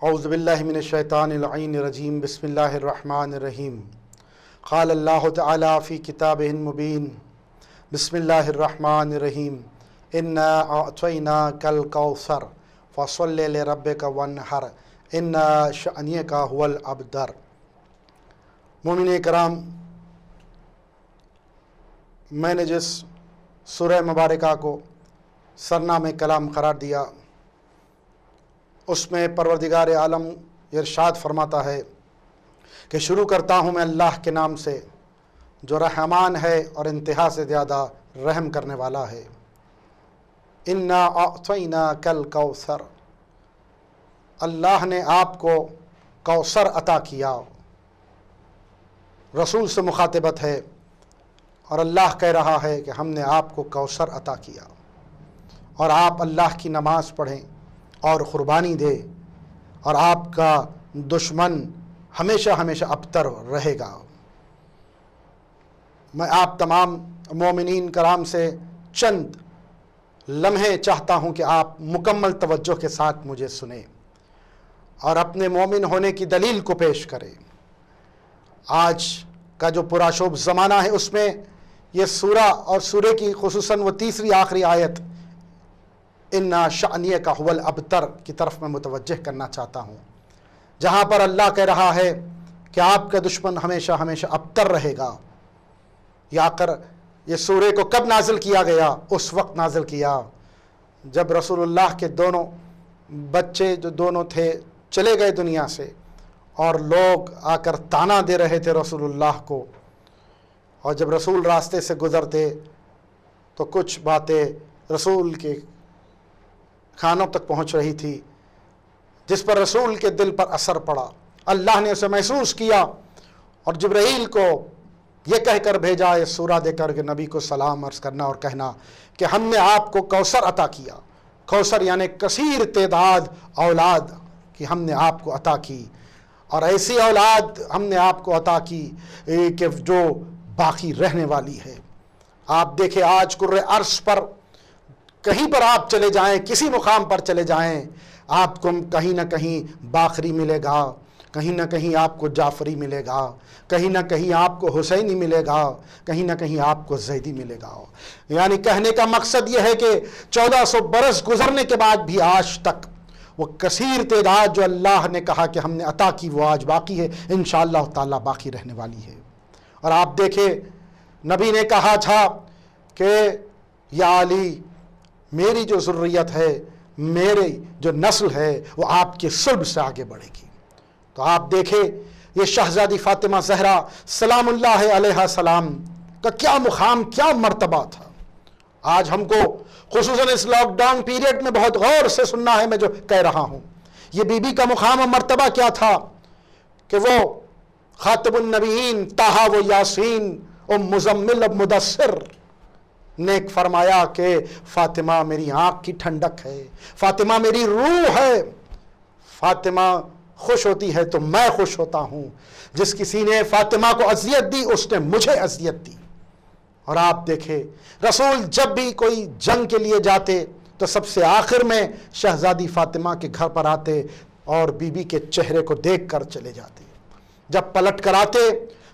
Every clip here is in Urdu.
اعوذ باللہ من الشیطان اللعین الرجیم بسم اللہ الرحمن الرحیم قال اللہ تعالی فی کتابہ المبین بسم اللہ الرحمن الرحیم انا اعطیناک الکوثر فصل لربک وانحر ان شأنک هو الابتر۔ مومنین کرام، میں نے جس سورہ مبارکہ کو سرنامہ کلام قرار دیا، اس میں پروردگار عالم ارشاد فرماتا ہے کہ شروع کرتا ہوں میں اللہ کے نام سے جو رحمان ہے اور انتہا سے زیادہ رحم کرنے والا ہے۔ انا اعطیناک الکوثر، اللہ نے آپ کو کوثر عطا کیا۔ رسول سے مخاطبت ہے اور اللہ کہہ رہا ہے کہ ہم نے آپ کو کوثر عطا کیا، اور آپ اللہ کی نماز پڑھیں اور قربانی دے، اور آپ کا دشمن ہمیشہ ہمیشہ ابتر رہے گا۔ میں آپ تمام مومنین کرام سے چند لمحے چاہتا ہوں کہ آپ مکمل توجہ کے ساتھ مجھے سنیں اور اپنے مومن ہونے کی دلیل کو پیش کریں۔ آج کا جو پراشوب زمانہ ہے، اس میں یہ سورہ اور سورہ کی خصوصاً وہ تیسری آخری آیت اِنَّ شَأْنِيَكَ هُوَ الْأَبْتَرُ کی طرف میں متوجہ کرنا چاہتا ہوں، جہاں پر اللہ کہہ رہا ہے کہ آپ کا دشمن ہمیشہ ہمیشہ ابتر رہے گا۔ یا کر یہ سورہ کو کب نازل کیا گیا؟ اس وقت نازل کیا جب رسول اللہ کے دونوں بچے جو دونوں تھے چلے گئے دنیا سے، اور لوگ آ کر تانا دے رہے تھے رسول اللہ کو، اور جب رسول راستے سے گزرتے تو کچھ باتیں رسول کے کانوں تک پہنچ رہی تھی جس پر رسول کے دل پر اثر پڑا۔ اللہ نے اسے محسوس کیا اور جبرائیل کو یہ کہہ کر بھیجا، یہ سورہ دے کر کہ نبی کو سلام عرض کرنا اور کہنا کہ ہم نے آپ کو کوثر عطا کیا۔ کوثر یعنی کثیر تعداد اولاد کی ہم نے آپ کو عطا کی، اور ایسی اولاد ہم نے آپ کو عطا کی کہ جو باقی رہنے والی ہے۔ آپ دیکھیں آج کرۂ ارض پر کہیں پر آپ چلے جائیں، کسی مقام پر چلے جائیں، آپ کو کہیں نہ کہیں باقری ملے گا، کہیں نہ کہیں آپ کو جعفری ملے گا، کہیں نہ کہیں آپ کو حسینی ملے گا، کہیں نہ کہیں آپ کو زیدی ملے گا۔ یعنی کہنے کا مقصد یہ ہے کہ 1400 برس گزرنے کے بعد بھی آج تک وہ کثیر تعداد جو اللہ نے کہا کہ ہم نے عطا کی وہ آج باقی ہے، انشاءاللہ تعالی باقی رہنے والی ہے۔ اور آپ دیکھیں نبی نے کہا تھا کہ یا علی، میری جو ذریت ہے، میری جو نسل ہے، وہ آپ کے صلب سے آگے بڑھے گی۔ تو آپ دیکھیں یہ شہزادی فاطمہ زہرا سلام اللہ علیہ السلام کا کیا مقام، کیا مرتبہ تھا۔ آج ہم کو خصوصاً اس لاک ڈاؤن پیریڈ میں بہت غور سے سننا ہے میں جو کہہ رہا ہوں۔ یہ بی بی کا مقام و مرتبہ کیا تھا کہ وہ خاتم النبیین، طٰہٰ و یاسین و مزمل و مدثر نے فرمایا کہ فاطمہ میری آنکھ کی ٹھنڈک ہے، فاطمہ میری روح ہے، فاطمہ خوش ہوتی ہے تو میں خوش ہوتا ہوں، جس کسی نے فاطمہ کو اذیت دی اس نے مجھے اذیت دی۔ اور آپ دیکھیں رسول جب بھی کوئی جنگ کے لیے جاتے تو سب سے آخر میں شہزادی فاطمہ کے گھر پر آتے اور بی بی کے چہرے کو دیکھ کر چلے جاتے۔ جب پلٹ کر آتے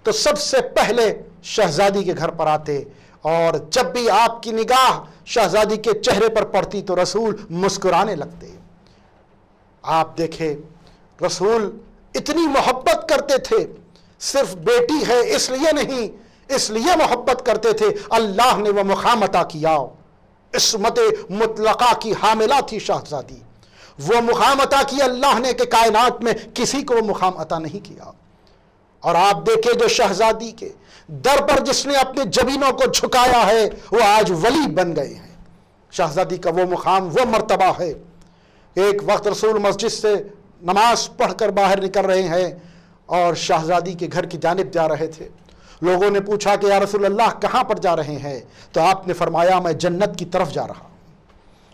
تو سب سے پہلے شہزادی کے گھر پر آتے، اور جب بھی آپ کی نگاہ شہزادی کے چہرے پر پڑتی تو رسول مسکرانے لگتے۔ آپ دیکھیں رسول اتنی محبت کرتے تھے، صرف بیٹی ہے اس لیے نہیں، اس لیے محبت کرتے تھے اللہ نے وہ مقام عطا کیا۔ عصمت مطلقہ کی حاملہ تھی شہزادی، وہ مقام عطا کیا اللہ نے کہ کائنات میں کسی کو وہ مقام عطا نہیں کیا۔ اور آپ دیکھیں جو شہزادی کے در پر جس نے اپنے جبینوں کو جھکایا ہے وہ آج ولی بن گئے ہیں۔ شہزادی کا وہ مقام، وہ مرتبہ ہے۔ ایک وقت رسول مسجد سے نماز پڑھ کر باہر نکل رہے ہیں اور شہزادی کے گھر کی جانب جا رہے تھے۔ لوگوں نے پوچھا کہ یا رسول اللہ کہاں پر جا رہے ہیں؟ تو آپ نے فرمایا میں جنت کی طرف جا رہا ہوں۔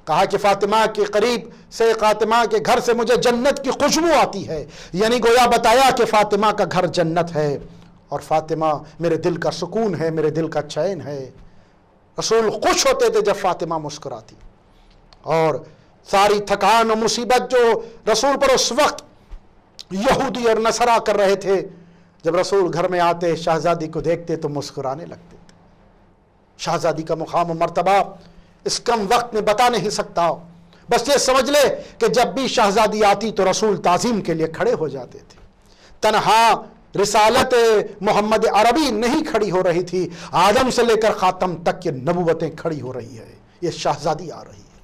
کہا کہ فاطمہ کے قریب سے، فاطمہ کے گھر سے مجھے جنت کی خوشبو آتی ہے، یعنی گویا بتایا کہ فاطمہ کا گھر جنت ہے، اور فاطمہ میرے دل کا سکون ہے، میرے دل کا چین ہے۔ رسول خوش ہوتے تھے جب فاطمہ مسکراتی، اور ساری تھکان و مصیبت جو رسول پر اس وقت یہودی اور نصارا کر رہے تھے، جب رسول گھر میں آتے شہزادی کو دیکھتے تو مسکرانے لگتے تھے۔ شہزادی کا مقام و مرتبہ اس کم وقت میں بتا نہیں سکتا، بس یہ سمجھ لے کہ جب بھی شہزادی آتی تو رسول تعظیم کے لیے کھڑے ہو جاتے تھے۔ تنہا رسالت محمد عربی نہیں کھڑی ہو رہی تھی، آدم سے لے کر خاتم تک کی نبوتیں کھڑی ہو رہی ہے، یہ شہزادی آ رہی ہے،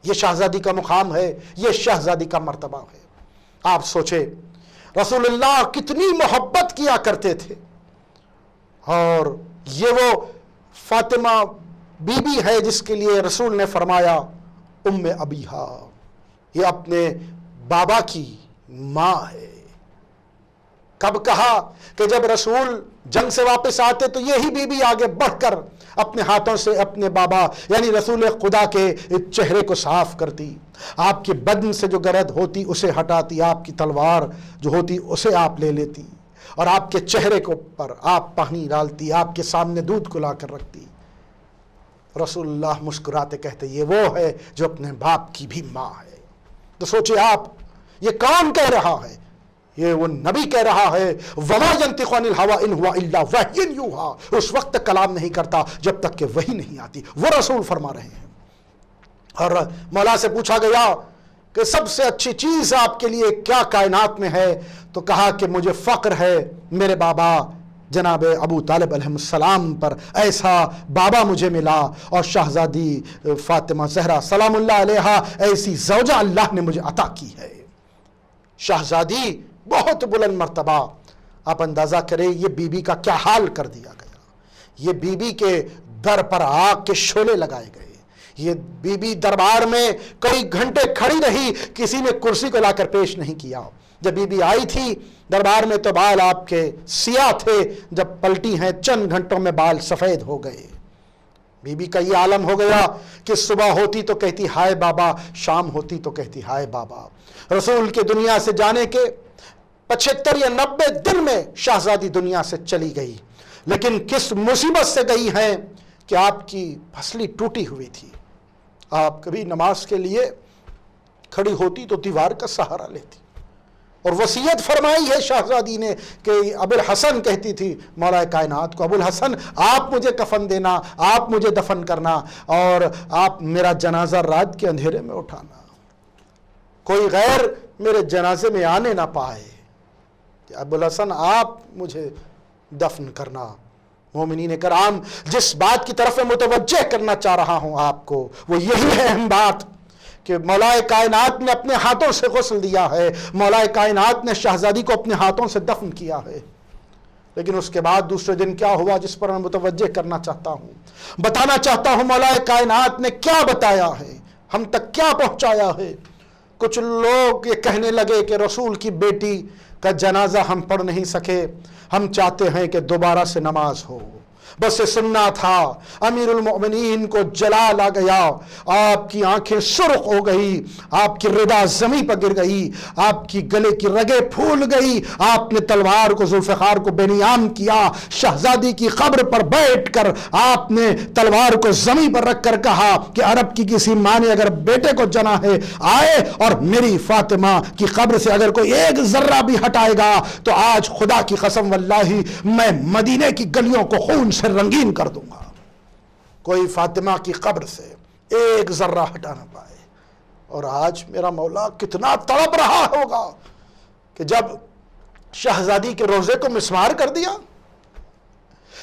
یہ شہزادی کا مقام ہے، یہ شہزادی کا مرتبہ ہے۔ آپ سوچے رسول اللہ کتنی محبت کیا کرتے تھے، اور یہ وہ فاطمہ بی بی ہے جس کے لیے رسول نے فرمایا ام ابیہا، یہ اپنے بابا کی ماں ہے۔ کب کہا کہ جب رسول جنگ سے واپس آتے تو یہی بی بی آگے بڑھ کر اپنے ہاتھوں سے اپنے بابا یعنی رسول خدا کے چہرے کو صاف کرتی، آپ کے بدن سے جو گرد ہوتی اسے ہٹاتی، آپ کی تلوار جو ہوتی اسے آپ لے لیتی، اور آپ کے چہرے کو پر آپ پانی ڈالتی، آپ کے سامنے دودھ کو لا کر رکھتی۔ رسول اللہ مسکراتے کہتے یہ وہ ہے جو اپنے باپ کی بھی ماں ہے۔ تو سوچے آپ یہ کون کہہ رہا ہے؟ یہ وہ نبی کہہ رہا ہے، وَمَا يَنْطِقُ عَنِ الْهَوَىٰ إِنْ هُوَ إِلَّا وَحْيٌ يُوحَىٰ، اس وقت تک کلام نہیں کرتا جب تک کہ وحی نہیں آتی، وہ رسول فرما رہے ہیں۔ اور مولا سے پوچھا گیا کہ سب سے اچھی چیز آپ کے لیے کیا کائنات میں ہے؟ تو کہا کہ مجھے فخر ہے میرے بابا جناب ابو طالب علیہ السلام پر، ایسا بابا مجھے ملا، اور شہزادی فاطمہ زہرا سلام اللہ علیہا ایسی زوجہ اللہ نے مجھے عطا کی ہے۔ شہزادی بہت بلند مرتبہ، آپ اندازہ کریں یہ بی بی کا کیا حال کر دیا گیا۔ یہ بی بی کے در پر آگ کے شعلے لگائے گئے، یہ بی بی دربار میں کئی گھنٹے کھڑی رہی، کسی نے کرسی کو لا کر پیش نہیں کیا۔ جب بی بی آئی تھی دربار میں تو بال آپ کے سیاہ تھے، جب پلٹی ہیں چند گھنٹوں میں بال سفید ہو گئے۔ بی بی کا یہ عالم ہو گیا کہ صبح ہوتی تو کہتی ہائے بابا، شام ہوتی تو کہتی ہائے بابا۔ رسول کے دنیا سے جانے کے 75 یا 90 دن میں شہزادی دنیا سے چلی گئی، لیکن کس مصیبت سے گئی ہیں کہ آپ کی پھسلی ٹوٹی ہوئی تھی۔ آپ کبھی نماز کے لیے کھڑی ہوتی تو دیوار کا سہارا لیتی، اور وصیت فرمائی ہے شہزادی نے کہ ابو الحسن کہتی تھی مولا کائنات کو، ابو الحسن آپ مجھے کفن دینا، آپ مجھے دفن کرنا، اور آپ میرا جنازہ رات کے اندھیرے میں اٹھانا، کوئی غیر میرے جنازے میں آنے نہ پائے، کہ ابو الحسن آپ مجھے دفن کرنا۔ مومنین کرام، جس بات کی طرف میں متوجہ کرنا چاہ رہا ہوں آپ کو وہ یہی ہے اہم بات کہ مولا کائنات نے اپنے ہاتھوں سے غسل دیا ہے، مولا کائنات نے شہزادی کو اپنے ہاتھوں سے دفن کیا ہے، لیکن اس کے بعد دوسرے دن کیا ہوا جس پر میں متوجہ کرنا چاہتا ہوں، بتانا چاہتا ہوں مولا کائنات نے کیا بتایا ہے، ہم تک کیا پہنچایا ہے۔ کچھ لوگ یہ کہنے لگے کہ رسول کی بیٹی کا جنازہ ہم پڑھ نہیں سکے، ہم چاہتے ہیں کہ دوبارہ سے نماز ہو، بس یہ سننا تھا۔ امیر المؤمنین کو جلال آ گیا، آپ کی آنکھیں سرخ ہو گئی، آپ کی ردا زمین پر گر گئی، آپ کی گلے کی رگیں پھول گئی، آپ نے تلوار کو ذوالفقار کو بے نیام کیا، شہزادی کی قبر پر بیٹھ کر آپ نے تلوار کو زمین پر رکھ کر کہا کہ عرب کی کسی ماں نے اگر بیٹے کو جنا ہے آئے اور میری فاطمہ کی قبر سے اگر کوئی ایک ذرہ بھی ہٹائے گا تو آج خدا کی قسم واللہ میں مدینے کی گلیوں کو خون سے رنگین کر دوں گا۔ کوئی فاطمہ کی قبر سے ایک ذرہ ہٹا نہ پائے۔ اور آج میرا مولا کتنا تڑپ رہا ہوگا کہ جب شہزادی کے روزے کو مسمار کر دیا۔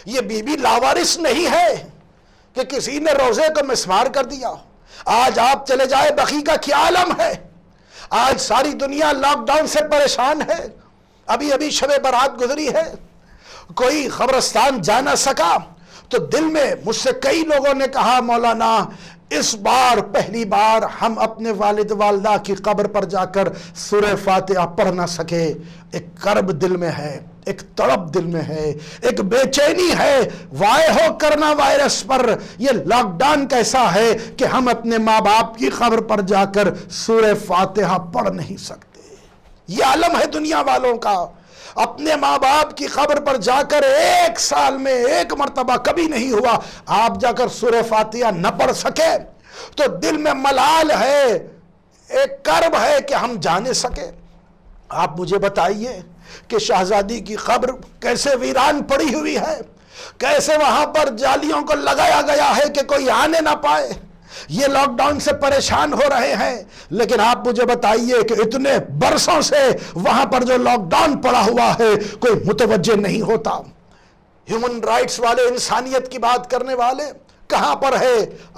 یہ بی بی لاوارث نہیں ہے کہ کسی نے روزے کو مسمار کر دیا۔ آج آپ چلے جائے بقیع کا کیا عالم ہے، آج ساری دنیا لاک ڈاؤن سے پریشان ہے۔ ابھی ابھی شب برات گزری ہے، کوئی قبرستان جا نہ سکا، تو دل میں مجھ سے کئی لوگوں نے کہا مولانا اس بار پہلی بار ہم اپنے والد والدہ کی قبر پر جا کر سورہ فاتحہ پڑھ نہ سکے۔ ایک کرب دل میں ہے، ایک تڑپ دل میں ہے، ایک بے چینی ہے، وائے ہو کرونا وائرس پر۔ یہ لاک ڈاؤن کیسا ہے کہ ہم اپنے ماں باپ کی قبر پر جا کر سورہ فاتحہ پڑھ نہیں سکتے۔ یہ عالم ہے دنیا والوں کا، اپنے ماں باپ کی قبر پر جا کر ایک سال میں ایک مرتبہ کبھی نہیں ہوا آپ جا کر سورہ فاتحہ نہ پڑھ سکے تو دل میں ملال ہے، ایک کرب ہے کہ ہم جانے سکے۔ آپ مجھے بتائیے کہ شہزادی کی قبر کیسے ویران پڑی ہوئی ہے، کیسے وہاں پر جالیوں کو لگایا گیا ہے کہ کوئی آنے نہ پائے، یہ لاک ڈاؤن سے پریشان ہو رہے ہیں، لیکن آپ مجھے بتائیے کہ اتنے برسوں سے وہاں پر جو لاک ڈاؤن پڑا ہوا ہے کوئی متوجہ نہیں ہوتا۔ ہیومن رائٹس والے، انسانیت کی بات کرنے والے کہاں پر ہے؟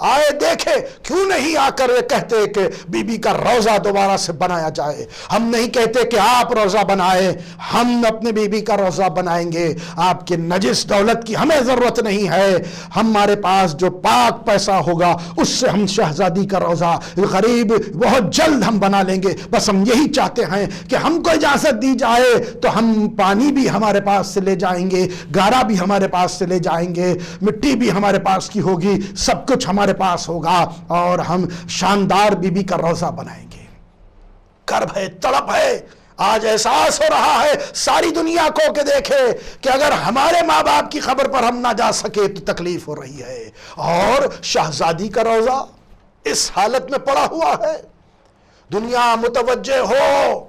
آئے دیکھے، کیوں نہیں آ کر کہتے کہ بی بی کا روزہ دوبارہ سے بنایا جائے؟ ہم نہیں کہتے کہ آپ روزہ بنائیں، ہم اپنے بی بی کا روزہ بنائیں گے۔ آپ کی نجس دولت کی ہمیں ضرورت نہیں ہے، ہمارے پاس جو پاک پیسہ ہوگا اس سے ہم شہزادی کا روزہ قریب بہت جلد ہم بنا لیں گے۔ بس ہم یہی چاہتے ہیں کہ ہم کو اجازت دی جائے تو ہم پانی بھی ہمارے پاس سے لے جائیں گے، گارا بھی ہمارے پاس سے لے جائیں گے، مٹی بھی ہمارے پاس کی ہوگی، سب کچھ ہمارے پاس ہوگا اور ہم شاندار بی بی کا روزہ بنائیں گے۔ کرب ہے، تڑپ ہے، آج احساس ہو رہا ہے ساری دنیا کو کہ دیکھے کہ اگر ہمارے ماں باپ کی خبر پر ہم نہ جا سکے تو تکلیف ہو رہی ہے، اور شہزادی کا روزہ اس حالت میں پڑا ہوا ہے۔ دنیا متوجہ ہو،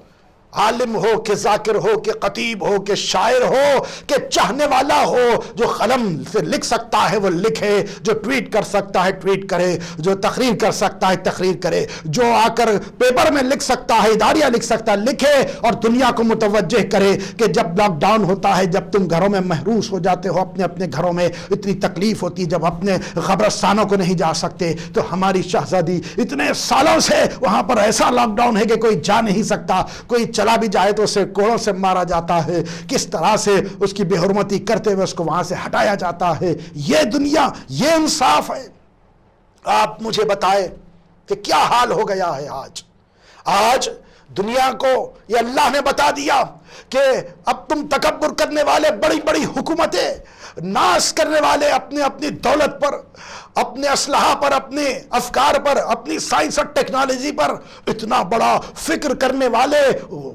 عالم ہو کہ ذاکر ہو کہ خطیب ہو کہ شاعر ہو کہ چاہنے والا ہو، جو قلم سے لکھ سکتا ہے وہ لکھے، جو ٹویٹ کر سکتا ہے ٹویٹ کرے، جو تقریر کر سکتا ہے تقریر کرے، جو آ کر پیپر میں لکھ سکتا ہے، اداریہ لکھ سکتا ہے لکھے، اور دنیا کو متوجہ کرے کہ جب لاک ڈاؤن ہوتا ہے، جب تم گھروں میں محروس ہو جاتے ہو، اپنے اپنے گھروں میں اتنی تکلیف ہوتی، جب اپنے قبرستانوں کو نہیں جا سکتے، تو ہماری شہزادی اتنے سالوں سے وہاں پر ایسا لاک ڈاؤن ہے کہ کوئی جا نہیں سکتا، کوئی چلا بھی جائے تو اسے کوڑوں سے مارا جاتا ہے، کس طرح سے اس کی بے حرمتی کرتے ہوئے اس کو وہاں سے ہٹایا جاتا ہے۔ یہ دنیا، یہ انصاف ہے؟ آپ مجھے بتائے کہ کیا حال ہو گیا ہے آج دنیا کو یہ اللہ نے بتا دیا کہ اب تم تکبر کرنے والے، بڑی بڑی حکومتیں ناز کرنے والے اپنے اپنی دولت پر، اپنے اسلحہ پر، اپنے افکار پر، اپنی سائنس اور ٹیکنالوجی پر اتنا بڑا فکر کرنے والے،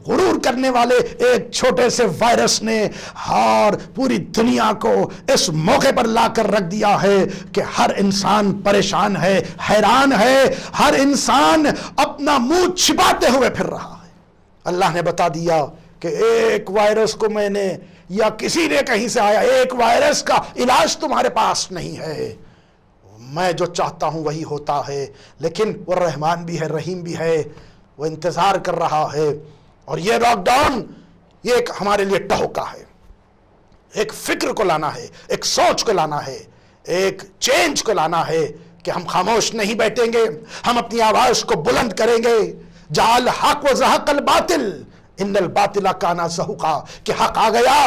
غرور کرنے والے ایک چھوٹے سے وائرس نے اور پوری دنیا کو اس موقع پر لا کر رکھ دیا ہے کہ ہر انسان پریشان ہے، حیران ہے، ہر انسان اپنا منہ چھپاتے ہوئے پھر رہا ہے۔ اللہ نے بتا دیا کہ ایک وائرس کو میں نے، یا کسی نے کہیں سے آیا، ایک وائرس کا علاج تمہارے پاس نہیں ہے، میں جو چاہتا ہوں وہی ہوتا ہے، لیکن وہ رحمان بھی ہے، رحیم بھی ہے، وہ انتظار کر رہا ہے۔ اور یہ لاک ڈاؤن یہ ایک ہمارے لیے ٹہوکا ہے، ایک فکر کو لانا ہے، ایک سوچ کو لانا ہے، ایک چینج کو لانا ہے کہ ہم خاموش نہیں بیٹھیں گے، ہم اپنی آواز کو بلند کریں گے۔ جعل حق و زہق الباطل ان الباطل کان زہوقا، کہ حق آ گیا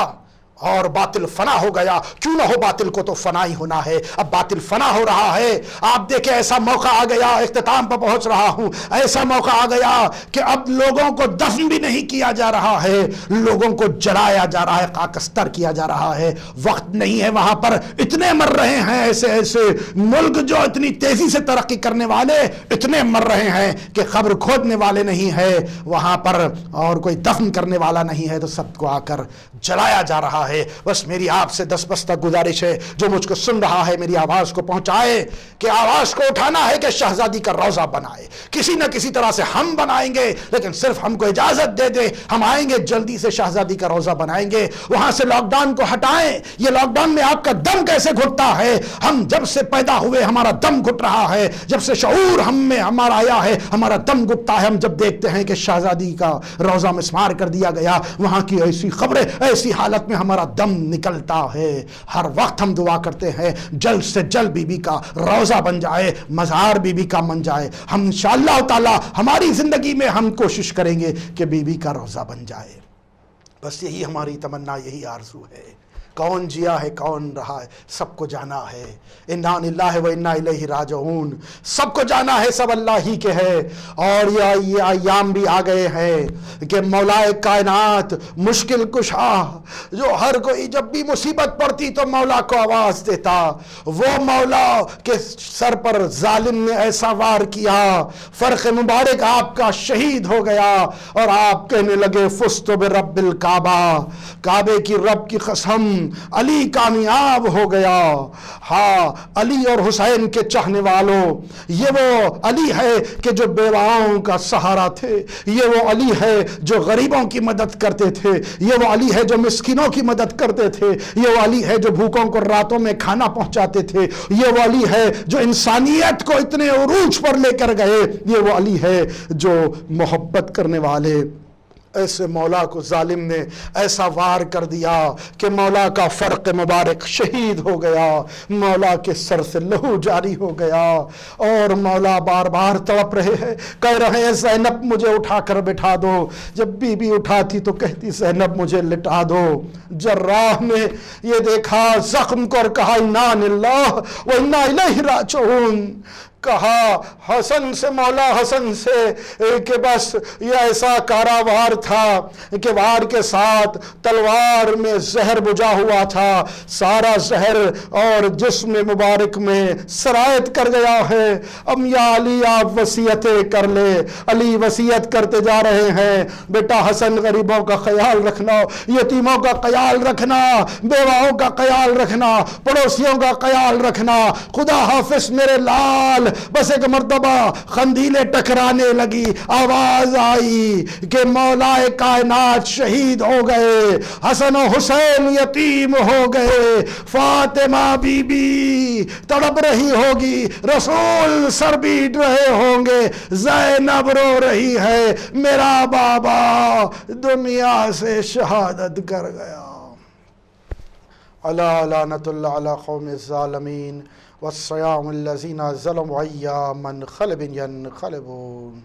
اور باطل فنا ہو گیا، کیوں نہ ہو، باطل کو تو فنا ہی ہونا ہے، اب باطل فنا ہو رہا ہے۔ آپ دیکھیں ایسا موقع آ گیا، اختتام پر پہنچ رہا ہوں، ایسا موقع آ گیا کہ اب لوگوں کو دفن بھی نہیں کیا جا رہا ہے، لوگوں کو جلایا جا رہا ہے، خاکستر کیا جا رہا ہے۔ وقت نہیں ہے وہاں پر، اتنے مر رہے ہیں، ایسے ایسے ملک جو اتنی تیزی سے ترقی کرنے والے اتنے مر رہے ہیں کہ قبر کھودنے والے نہیں ہے وہاں پر، اور کوئی دفن کرنے والا نہیں ہے، تو سب کو آ کر جلایا جا رہا ہے۔ بس میری آپ سے دستبستہ گزارش ہے، جو مجھ کو سن رہا ہے میری آواز کو پہنچائے، کہ آواز کو اٹھانا ہے کہ شہزادی کا روزہ بنائے، کسی نہ کسی طرح سے ہم بنائیں گے، لیکن صرف ہم کو اجازت دے دے، ہم آئیں گے جلدی سے شہزادی کا روزہ بنائیں گے، وہاں سے لاک ڈاؤن کو ہٹائیں۔ یہ لاک ڈاؤن میں آپ کا دم کیسے گھٹتا ہے؟ ہم جب سے پیدا ہوئے ہمارا دم گھٹ رہا ہے، جب سے شعور ہم میں ہمارا آیا ہے ہمارا دم گھٹتا ہے۔ ہم جب دیکھتے ہیں کہ شہزادی کا روزہ مسمار کر دیا گیا، وہاں کی ایسی خبریں، ایسی حالت میں ہمارا دم نکلتا ہے۔ ہر وقت ہم دعا کرتے ہیں جلد سے جلد بی بی کا روزہ بن جائے، مزار بی بی کا بن جائے۔ ہم انشاءاللہ تعالی ہماری زندگی میں ہم کوشش کریں گے کہ بی بی کا روزہ بن جائے۔ بس یہی ہماری تمنا، یہی آرزو ہے۔ کون جیا ہے، کون رہا ہے، سب کو جانا ہے۔ انا للہ و انا الیہ راجعون، سب کو جانا ہے، سب اللہ ہی کے ہے۔ اور یہ ایام بھی آ گئے ہیں کہ مولا کائنات، مشکل کشا، جو ہر کوئی جب بھی مصیبت پڑتی تو مولا کو آواز دیتا، وہ مولا کے سر پر ظالم نے ایسا وار کیا، فرق مبارک آپ کا شہید ہو گیا، اور آپ کہنے لگے فزت برب الکعبہ، کعبے کی رب کی قسم علی کامیاب ہو گیا۔ ہاں علی اور حسین کے چاہنے والوں، یہ وہ علی ہے کہ جو بیواؤں کا سہارا تھے، یہ وہ علی ہے جو غریبوں کی مدد کرتے تھے، یہ وہ علی ہے جو مسکینوں کی مدد کرتے تھے، یہ وہ علی ہے جو بھوکوں کو راتوں میں کھانا پہنچاتے تھے، یہ وہ علی ہے جو انسانیت کو اتنے عروج پر لے کر گئے، یہ وہ علی ہے جو محبت کرنے والے۔ ایسے مولا کو ظالم نے ایسا وار کر دیا کہ مولا کا فرق مبارک شہید ہو گیا، مولا کے سر سے لہو جاری ہو گیا، اور مولا بار بار تڑپ رہے ہیں، کہہ رہے ہیں زینب مجھے اٹھا کر بٹھا دو۔ جب بی بی اٹھاتی تو کہتی زینب مجھے لٹا دو۔ جراح نے یہ دیکھا زخم کو اور کہا انا للہ و انا الیہ راجعون، کہا حسن سے، مولا حسن سے کہ بس یہ ایسا کاراوار تھا کہ وار کے ساتھ تلوار میں زہر بجھا ہوا تھا، سارا زہر اور جسم مبارک میں سرایت کر گیا ہے۔ اب یا علی آپ وصیتیں کر لے۔ علی وصیت کرتے جا رہے ہیں، بیٹا حسن غریبوں کا خیال رکھنا، یتیموں کا خیال رکھنا، بیواؤں کا خیال رکھنا، پڑوسیوں کا خیال رکھنا، خدا حافظ میرے لال۔ بس ایک مرتبہ خندیلیں ٹکرانے لگی، آواز آئی کہ مولا کائنات شہید ہو گئے، حسن و حسین یتیم ہو گئے، فاطمہ بی بی تڑپ رہی ہوگی، رسول سر بیٹ رہے ہوں گے، زینب رو رہی ہے، میرا بابا دنیا سے شہادت کر گیا۔ الا لعنت اللہ علی قوم الظالمین والصیام الذین ظلموا ایاما خلب ینقلبون۔